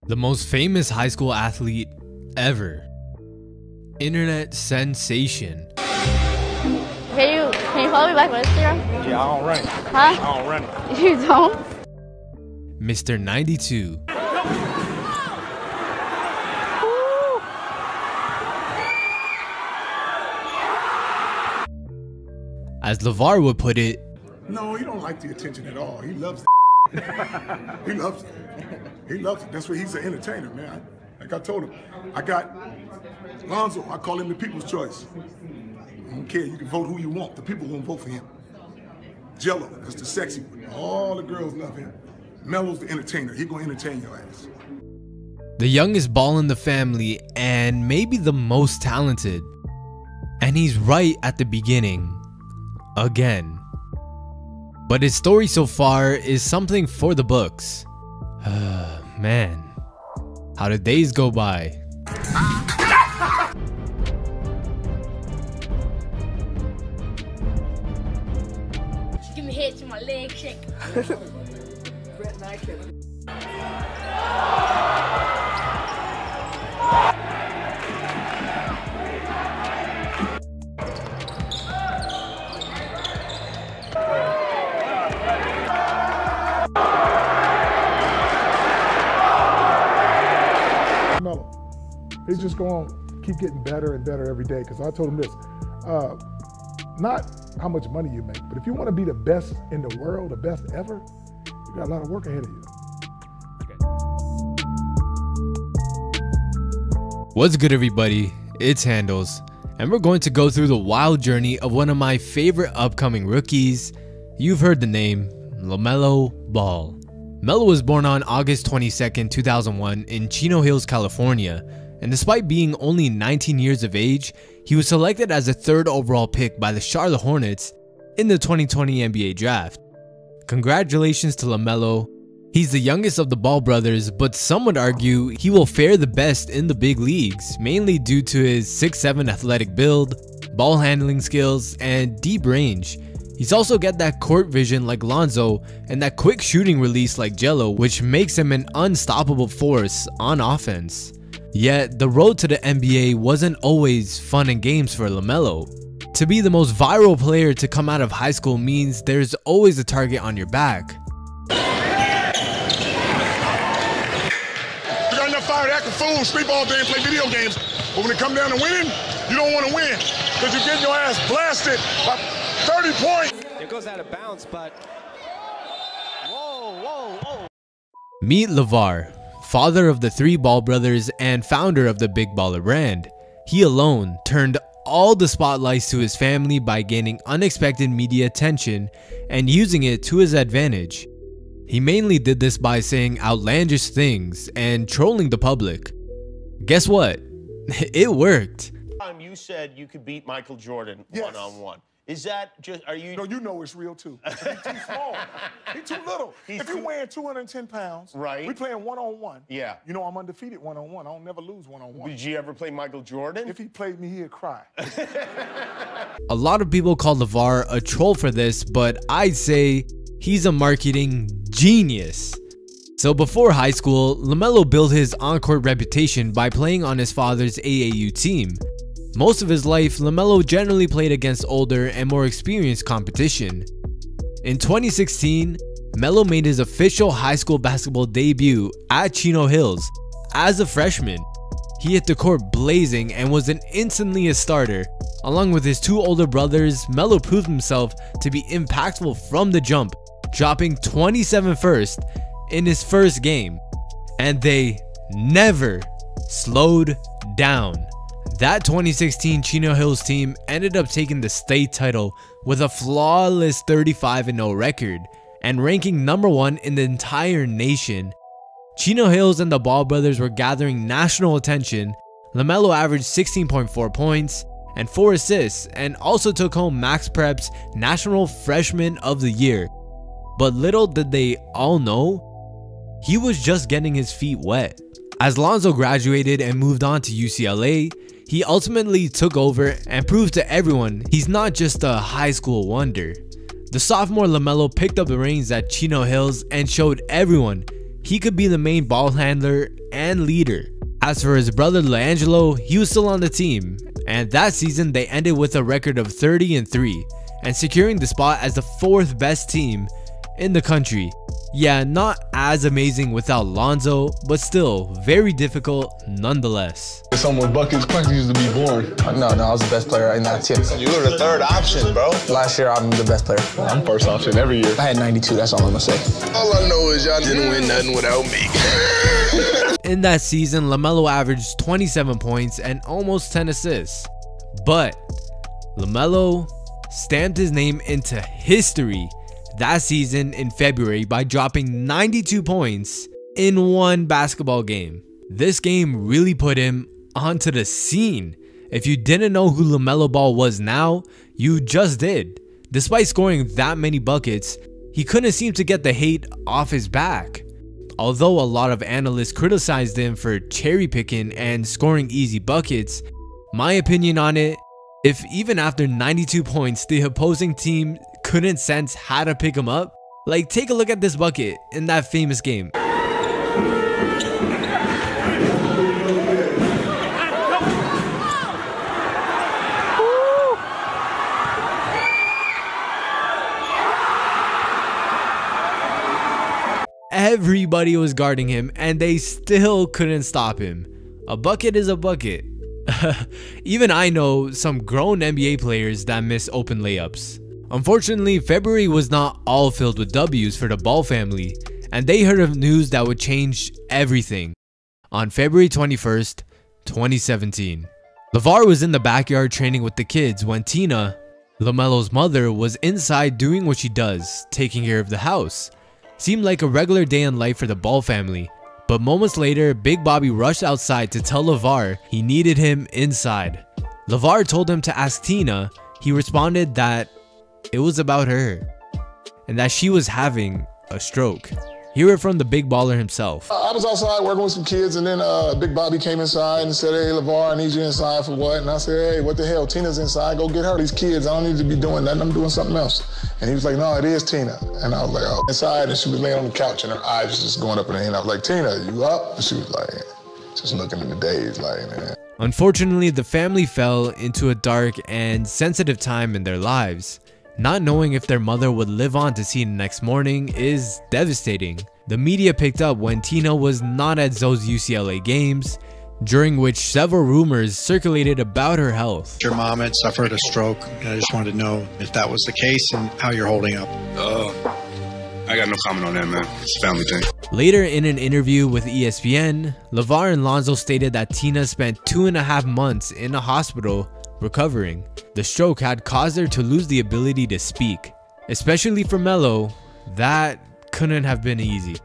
The most famous high school athlete ever. Internet sensation. Can you follow me back on Instagram? Yeah, I don't run it. Huh? I don't run it. You don't? Mr. 92. As LeVar would put it, no, he don't like the attention at all. He loves it. He loves it. He loves it. That's why he's an entertainer, man. Like I told him, I got Lonzo. I call him the people's choice. I don't care. You can vote who you want. The people won't vote for him. Jello, that's the sexy one. All the girls love him. Melo's the entertainer. He gonna entertain your ass. the youngest ball in the family and maybe the most talented. And he's right at the beginning. Again. But his story so far is something for the books. Man, how the days go by. Give me hits in my leg shake. Melo, he's just going to keep getting better and better every day. Because I told him this, not how much money you make, but if you want to be the best in the world, the best ever, you got a lot of work ahead of you. What's good, everybody? It's Handles, and we're going to go through the wild journey of one of my favorite upcoming rookies. You've heard the name, Lamelo Ball. Melo was born on August 22nd, 2001 in Chino Hills, California, and despite being only 19 years of age, he was selected as the 3rd overall pick by the Charlotte Hornets in the 2020 NBA draft. Congratulations to Lamelo. He's the youngest of the Ball brothers, but some would argue he will fare the best in the big leagues, mainly due to his 6'7" athletic build, ball handling skills, and deep range. He's also got that court vision like Lonzo and that quick shooting release like Jello, which makes him an unstoppable force on offense. Yet, the road to the NBA wasn't always fun and games for Lamelo. To be the most viral player to come out of high school means there's always a target on your back. You got enough fire to act a fool, sleep all day and play video games. But when it comes down to winning, you don't want to win. Because you're getting your ass blasted by 30 points. It goes out of bounds, but whoa. Meet LeVar, father of the 3 Ball brothers and founder of the Big Baller brand. He alone turned all the spotlights to his family by gaining unexpected media attention and using it to his advantage. He mainly did this by saying outlandish things and trolling the public. Guess what? It worked. You said you could beat Michael Jordan Yes. one-on-one. Is that just, are you? No, you know it's real too. He's too small. He's too little. If you weighing 210 pounds, Right. we playing one-on-one. Yeah. You know I'm undefeated one-on-one. I don't never lose one-on-one. Did you ever play Michael Jordan? If he played me, he'd cry. A lot of people call LeVar a troll for this, but I'd say he's a marketing genius. So before high school, Lamelo built his on-court reputation by playing on his father's AAU team. Most of his life, Lamelo generally played against older and more experienced competition. In 2016, Melo made his official high school basketball debut at Chino Hills as a freshman. He hit the court blazing and was instantly a starter. Along with his 2 older brothers, Melo proved himself to be impactful from the jump, dropping 27 first in his first game. And they never slowed down. That 2016 Chino Hills team ended up taking the state title with a flawless 35-0 record and ranking #1 in the entire nation. Chino Hills and the Ball brothers were gathering national attention. Lamelo averaged 16.4 points and 4 assists and also took home Max Prep's National Freshman of the Year. But little did they all know, he was just getting his feet wet. As Lonzo graduated and moved on to UCLA, he ultimately took over and proved to everyone he's not just a high school wonder. The sophomore Lamelo picked up the reins at Chino Hills and showed everyone he could be the main ball handler and leader. As for his brother LaAngelo, he was still on the team, and that season they ended with a record of 30-3 and securing the spot as the 4th best team in the country. Yeah, not as amazing without Lonzo, but still very difficult nonetheless. Someone buckets, Quincy used to be born. No, I was the best player in that team. You were the 3rd option, bro. Last year, I'm the best player. I'm first option every year. I had 92, that's all I'm gonna say. All I know is y'all didn't win nothing without me. In that season, LaMelo averaged 27 points and almost 10 assists. But LaMelo stamped his name into history that season in February by dropping 92 points in one basketball game. This game really put him onto the scene. If you didn't know who Lamelo Ball was now, you just did. Despite scoring that many buckets, he couldn't seem to get the hate off his back. Although a lot of analysts criticized him for cherry picking and scoring easy buckets, my opinion on it, if even after 92 points the opposing team couldn't sense how to pick him up, like take a look at this bucket in that famous game. Everybody was guarding him and they still couldn't stop him. A bucket is a bucket. Even I know some grown NBA players that miss open layups. Unfortunately, February was not all filled with W's for the Ball family, and they heard of news that would change everything. On February 21st, 2017, LeVar was in the backyard training with the kids when Tina, LaMelo's mother, was inside doing what she does, taking care of the house. Seemed like a regular day in life for the Ball family, but moments later, Big Bobby rushed outside to tell LeVar he needed him inside. LeVar told him to ask Tina. He responded that it was about her and that she was having a stroke. Hear it from the big baller himself. I was outside working with some kids, and then Big Bobby came inside and said, "Hey, LeVar, I need you inside for what?" And I said, "Hey, what the hell? Tina's inside. Go get her. These kids, I don't need to be doing that. I'm doing something else." And he was like, "No, it is Tina." And I was like, "Oh." Inside, and she was laying on the couch, and her eyes was just going up in her hand. I was like, "Tina, you up?" And she was like, just looking in the daze, like, man. Unfortunately, the family fell into a dark and sensitive time in their lives. Not knowing if their mother would live on to see the next morning is devastating. The media picked up when Tina was not at Zoe's UCLA games, during which several rumors circulated about her health. Your mom had suffered a stroke, and I just wanted to know if that was the case and how you're holding up. I got no comment on that, man. It's a family thing. Later in an interview with ESPN, LeVar and Lonzo stated that Tina spent 2.5 months in a hospital recovering. The stroke had caused her to lose the ability to speak. Especially for Melo, that couldn't have been easy.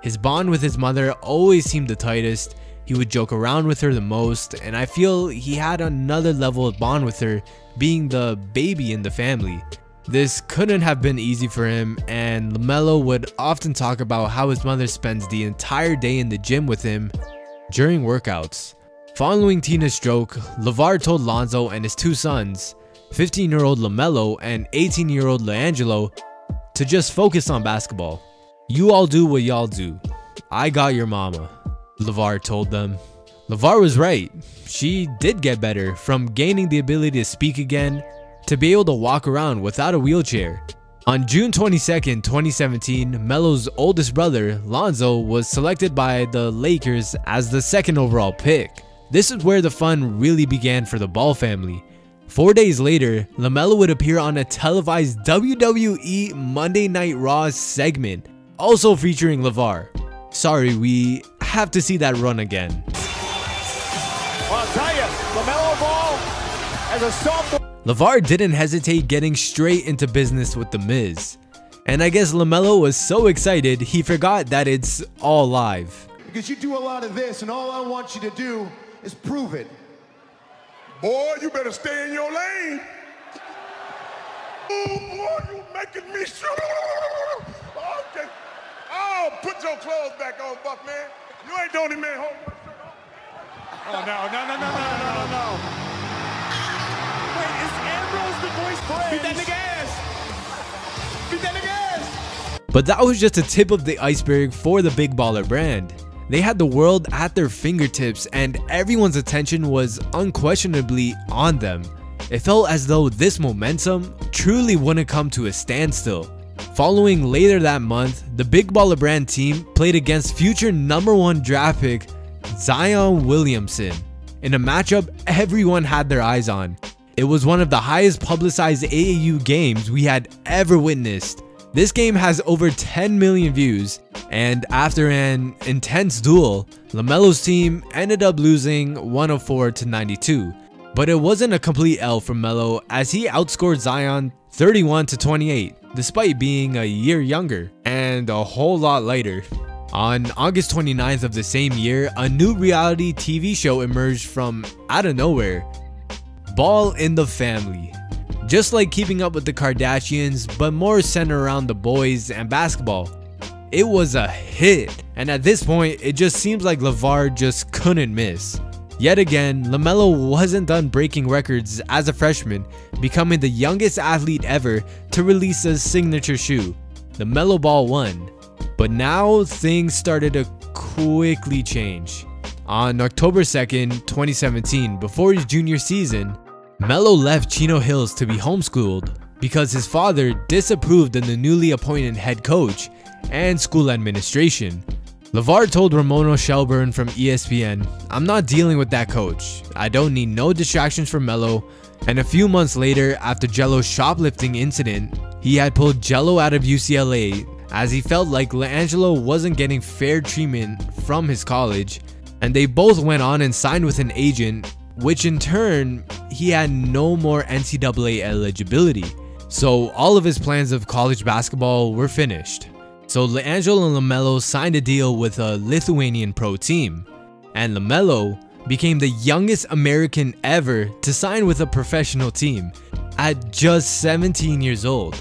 His bond with his mother always seemed the tightest. He would joke around with her the most, and I feel he had another level of bond with her, being the baby in the family. This couldn't have been easy for him, and LaMelo would often talk about how his mother spends the entire day in the gym with him during workouts. Following Tina's stroke, LeVar told Lonzo and his two sons, 15-year-old LaMelo and 18-year-old LaAngelo, to just focus on basketball. "You all do what y'all do. I got your mama," LeVar told them. LeVar was right. She did get better, from gaining the ability to speak again to be able to walk around without a wheelchair. On June 22nd, 2017, Melo's oldest brother, Lonzo, was selected by the Lakers as the 2nd overall pick. This is where the fun really began for the Ball family. 4 days later, LaMelo would appear on a televised WWE Monday Night Raw segment, also featuring LeVar. Sorry, we have to see that run again. Well, I'll tell you, Lamelo Ball, as a sophomore. LeVar didn't hesitate getting straight into business with The Miz. And I guess LaMelo was so excited, he forgot that it's all live. Because you do a lot of this, and all I want you to do is prove it. Boy, you better stay in your lane. Oh, boy, you making me sure. Okay. Oh, put your clothes back on, Buck, man. You ain't the only man holding my shirt on. Oh, no. Wait, is Ambrose the voice parade? Beat that nigga ass. Beat that nigga ass. But that was just a tip of the iceberg for the Big Baller brand. They had the world at their fingertips and everyone's attention was unquestionably on them. It felt as though this momentum truly wouldn't come to a standstill. Following later that month, the Big Baller brand team played against future #1 draft pick Zion Williamson in a matchup everyone had their eyes on. It was one of the highest publicized AAU games we had ever witnessed. This game has over 10 million views, and after an intense duel, LaMelo's team ended up losing 104-92. But it wasn't a complete L for Melo, as he outscored Zion 31-28, despite being a year younger and a whole lot lighter. On August 29th of the same year, a new reality TV show emerged from out of nowhere, Ball in the Family. Just like Keeping Up with the Kardashians, but more centered around the boys and basketball. It was a hit, and at this point, it just seems like LeVar just couldn't miss. Yet again, LaMelo wasn't done breaking records as a freshman, becoming the youngest athlete ever to release a signature shoe, the Lamelo Ball 1. But now things started to quickly change. On October 2nd, 2017, before his junior season, Melo left Chino Hills to be homeschooled because his father disapproved of the newly appointed head coach and school administration. LeVar told Ramona Shelburne from ESPN, "I'm not dealing with that coach. I don't need no distractions from Melo." And a few months later, after Jello's shoplifting incident, he had pulled Jello out of UCLA as he felt like LaAngelo wasn't getting fair treatment from his college, and they both went on and signed with an agent, which in turn, he had no more NCAA eligibility. So all of his plans of college basketball were finished. So LaAngelo and LaMelo signed a deal with a Lithuanian pro team, and LaMelo became the youngest American ever to sign with a professional team at just 17 years old.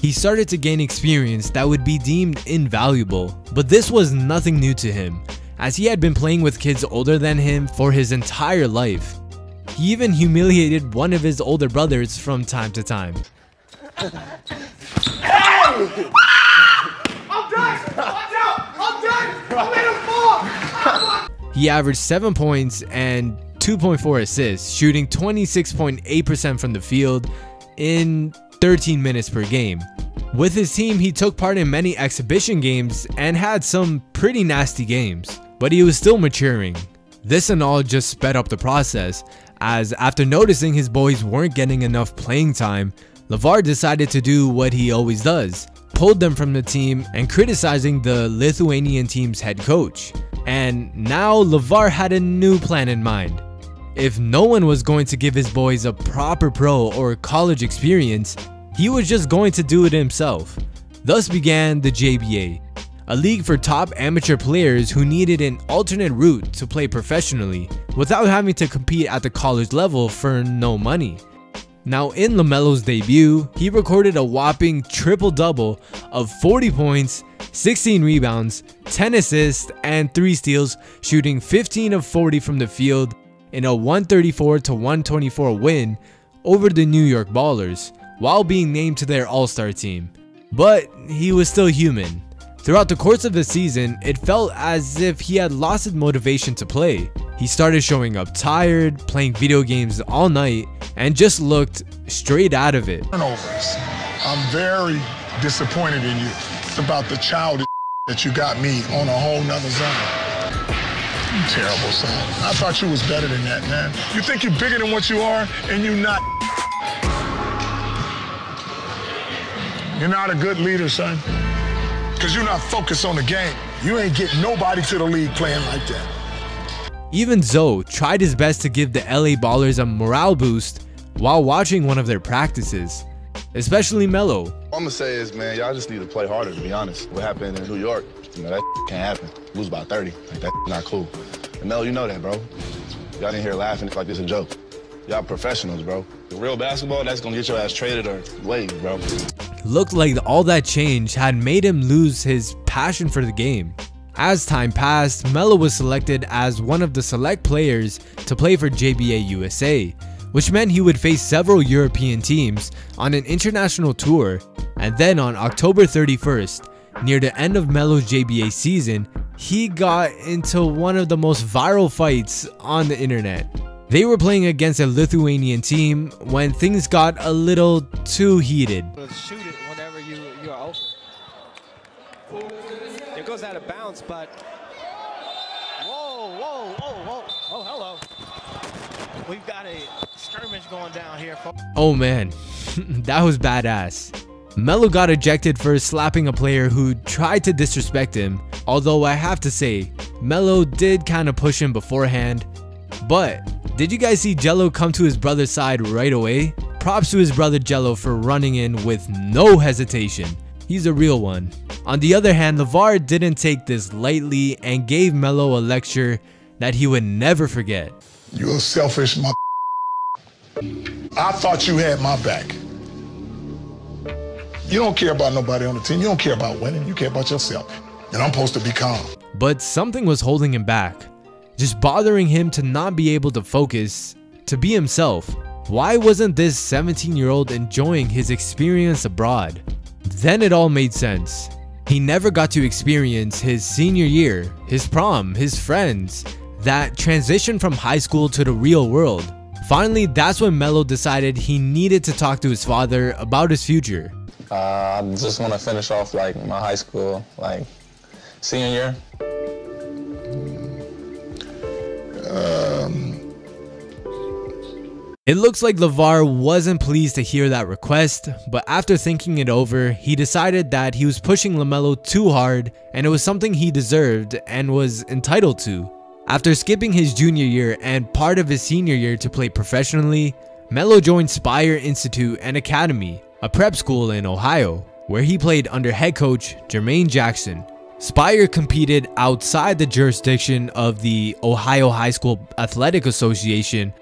He started to gain experience that would be deemed invaluable, but this was nothing new to him, as he had been playing with kids older than him for his entire life. He even humiliated one of his older brothers from time to time. Hey! I'm done! Watch out! I'm done! I made him fall! He averaged 7 points and 2.4 assists, shooting 26.8% from the field in 13 minutes per game. With his team, he took part in many exhibition games and had some pretty nasty games, but he was still maturing. This and all just sped up the process, as after noticing his boys weren't getting enough playing time, LeVar decided to do what he always does, pulled them from the team and criticizing the Lithuanian team's head coach. And now LeVar had a new plan in mind. If no one was going to give his boys a proper pro or college experience, he was just going to do it himself. Thus began the JBA, a league for top amateur players who needed an alternate route to play professionally without having to compete at the college level for no money. Now in LaMelo's debut, he recorded a whopping triple-double of 40 points, 16 rebounds, 10 assists, and 3 steals, shooting 15 of 40 from the field in a 134-124 win over the New York Ballers, while being named to their All-Star team. But he was still human. Throughout the course of the season, it felt as if he had lost his motivation to play. He started showing up tired, playing video games all night, and just looked straight out of it. Turnovers. I'm very disappointed in you. It's about the childish that you got me on a whole nother zone. Terrible, son. I thought you was better than that, man. You think you're bigger than what you are, and you're not. You're not a good leader, son. Because you're not focused on the game. You ain't getting nobody to the league playing like that. Even Zoe tried his best to give the LA Ballers a morale boost while watching one of their practices, especially Melo. All I'm gonna say is, man, y'all just need to play harder, to be honest. What happened in New York, you know, that can't happen. Lose by 30, like that's not cool. And Melo, you know that, bro. Y'all in here laughing like it's a joke. Y'all professionals, bro. Real basketball, that's gonna get your ass traded or waived, bro. Looked like all that change had made him lose his passion for the game. As time passed, Melo was selected as one of the select players to play for JBA USA, which meant he would face several European teams on an international tour, and then on October 31st, near the end of Melo's JBA season, he got into one of the most viral fights on the internet. They were playing against a Lithuanian team when things got a little too heated. Shoot it whenever you're open. It goes out of bounds, but whoa. Oh, hello. We've got a skirmish going down here. Oh man, that was badass. Melo got ejected for slapping a player who tried to disrespect him, although I have to say, Melo did kind of push him beforehand. But did you guys see Jello come to his brother's side right away? Props to his brother Jello for running in with no hesitation. He's a real one. On the other hand, LeVar didn't take this lightly and gave Melo a lecture that he would never forget. You're a selfish mother. I thought you had my back. You don't care about nobody on the team. You don't care about winning. You care about yourself. And I'm supposed to be calm. But something was holding him back. Just bothering him to not be able to focus, to be himself. Why wasn't this 17-year-old enjoying his experience abroad? Then it all made sense. He never got to experience his senior year, his prom, his friends, that transition from high school to the real world. Finally, that's when Melo decided he needed to talk to his father about his future. I just want to finish off like my high school, like senior year. It looks like LeVar wasn't pleased to hear that request, but after thinking it over, he decided that he was pushing LaMelo too hard and it was something he deserved and was entitled to. After skipping his junior year and part of his senior year to play professionally, Melo joined Spire Institute and Academy, a prep school in Ohio, where he played under head coach Jermaine Jackson. Spire competed outside the jurisdiction of the Ohio High School Athletic Association,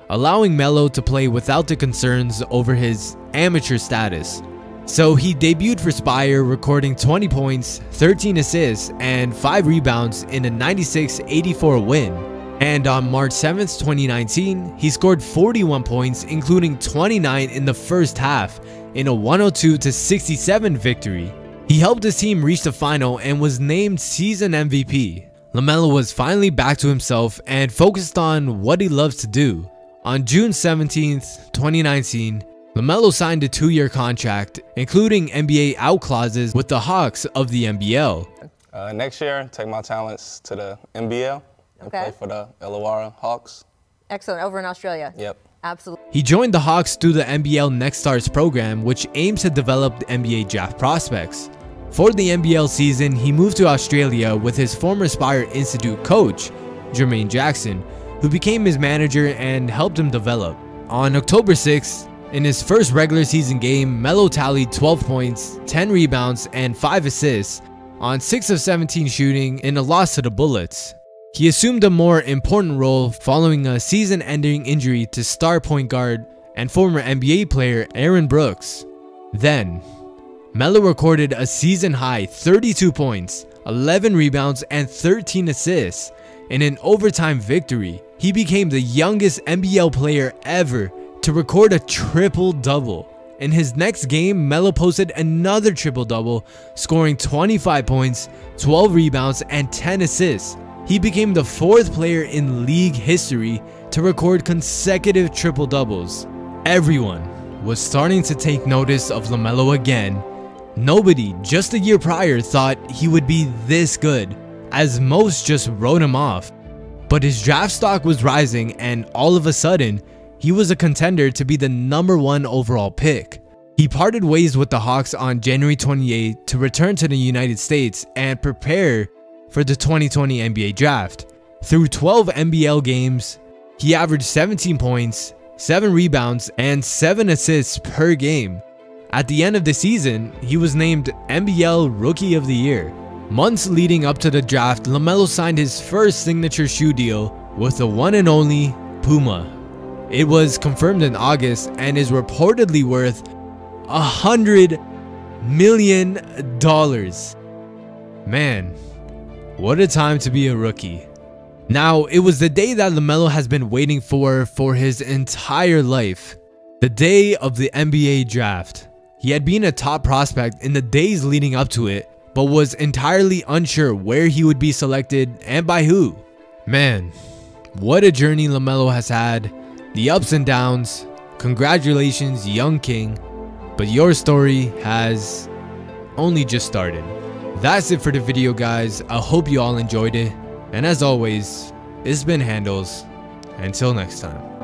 allowing Melo to play without the concerns over his amateur status. So he debuted for Spire, recording 20 points, 13 assists, and 5 rebounds in a 96-84 win. And on March 7th, 2019, he scored 41 points, including 29 in the first half, in a 102-67 victory. He helped his team reach the final and was named season MVP. LaMelo was finally back to himself and focused on what he loves to do. On June 17th, 2019, LaMelo signed a 2-year contract, including NBA out clauses with the Hawks of the NBL. Next year, take my talents to the NBL and play for the Illawarra Hawks. Excellent. Over in Australia. Yep. Absolutely. He joined the Hawks through the NBL Next Stars program, which aims to develop the NBA draft prospects. For the NBL season, he moved to Australia with his former Spire Institute coach, Jermaine Jackson, who became his manager and helped him develop. On October 6th, in his first regular season game, Melo tallied 12 points, 10 rebounds, and 5 assists on 6 of 17 shooting in a loss to the Bullets. He assumed a more important role following a season-ending injury to star point guard and former NBA player Aaron Brooks. Then, Melo recorded a season-high 32 points, 11 rebounds, and 13 assists in an overtime victory. He became the youngest NBL player ever to record a triple-double. In his next game, Melo posted another triple-double, scoring 25 points, 12 rebounds, and 10 assists. He became the 4th player in league history to record consecutive triple-doubles. Everyone was starting to take notice of LaMelo again. Nobody just a year prior thought he would be this good, as most just wrote him off. But his draft stock was rising, and all of a sudden, he was a contender to be the #1 overall pick. He parted ways with the Hawks on January 28 to return to the United States and prepare for the 2020 NBA draft. Through 12 NBL games, he averaged 17 points, 7 rebounds, and 7 assists per game. At the end of the season, he was named NBL Rookie of the Year. Months leading up to the draft, LaMelo signed his first signature shoe deal with the one and only Puma. It was confirmed in August and is reportedly worth $100 million. Man, what a time to be a rookie. Now, it was the day that LaMelo has been waiting for his entire life. The day of the NBA draft. He had been a top prospect in the days leading up to it, but was entirely unsure where he would be selected and by who. Man, what a journey Lamelo has had, the ups and downs. Congratulations, young king, but your story has only just started. That's it for the video, guys. I hope you all enjoyed it, and as always, it's been Handles. Until next time.